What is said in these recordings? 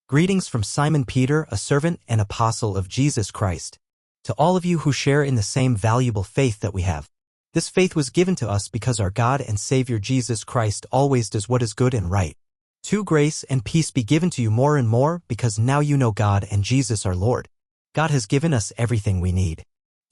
Greetings from Simon Peter, a servant and apostle of Jesus Christ. To all of you who share in the same valuable faith that we have. This faith was given to us because our God and Savior Jesus Christ always does what is good and right. 2. Grace and peace be given to you more and more because now you know God and Jesus our Lord. God has given us everything we need.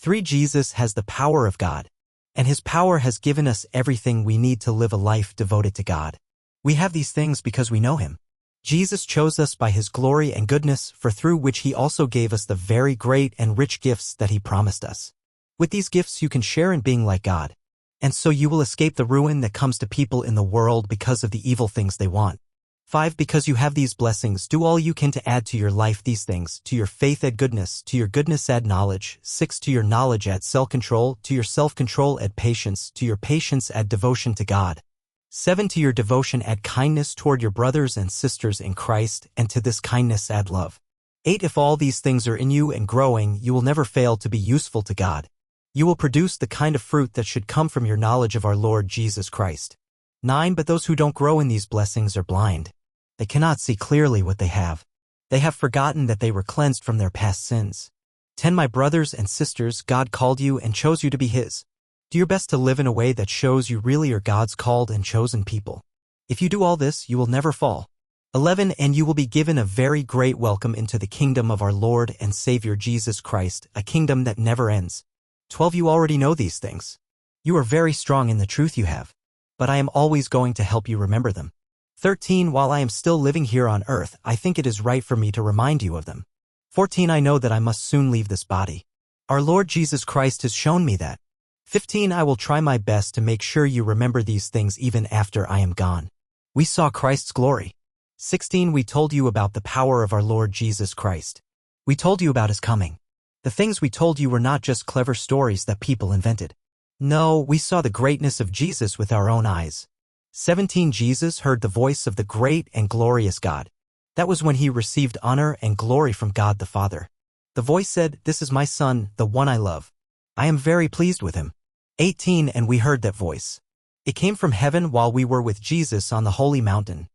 3. Jesus has the power of God, and His power has given us everything we need to live a life devoted to God. We have these things because we know Him. Jesus chose us by His glory and goodness, for through which He also gave us the very great and rich gifts that He promised us. With these gifts you can share in being like God, and so you will escape the ruin that comes to people in the world because of the evil things they want. 5. Because you have these blessings, do all you can to add to your life these things. To your faith add goodness, to your goodness add knowledge. 6. To your knowledge add self-control, to your self-control add patience, to your patience add devotion to God. 7. To your devotion add kindness toward your brothers and sisters in Christ, and to this kindness add love. 8. If all these things are in you and growing, you will never fail to be useful to God. You will produce the kind of fruit that should come from your knowledge of our Lord Jesus Christ. 9. But those who don't grow in these blessings are blind. They cannot see clearly what they have. They have forgotten that they were cleansed from their past sins. 10. My brothers and sisters, God called you and chose you to be His. Do your best to live in a way that shows you really are God's called and chosen people. If you do all this, you will never fall. 11. And you will be given a very great welcome into the kingdom of our Lord and Savior Jesus Christ, a kingdom that never ends. 12. You already know these things. You are very strong in the truth you have, but I am always going to help you remember them. 13. While I am still living here on earth, I think it is right for me to remind you of them. 14. I know that I must soon leave this body. Our Lord Jesus Christ has shown me that. 15. I will try my best to make sure you remember these things even after I am gone. We saw Christ's glory. 16. We told you about the power of our Lord Jesus Christ. We told you about His coming. The things we told you were not just clever stories that people invented. No, we saw the greatness of Jesus with our own eyes. 17. Jesus heard the voice of the great and glorious God. That was when He received honor and glory from God the Father. The voice said, "This is my Son, the one I love. I am very pleased with Him." 18. And we heard that voice. It came from heaven while we were with Jesus on the holy mountain.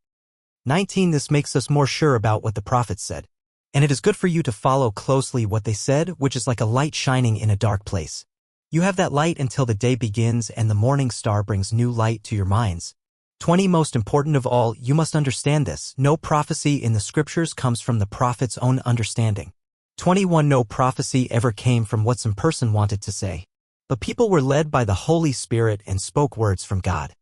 19. This makes us more sure about what the prophets said. And it is good for you to follow closely what they said, which is like a light shining in a dark place. You have that light until the day begins and the morning star brings new light to your minds. 20. Most important of all, you must understand this. No prophecy in the scriptures comes from the prophet's own understanding. 21. No prophecy ever came from what some person wanted to say. But people were led by the Holy Spirit and spoke words from God.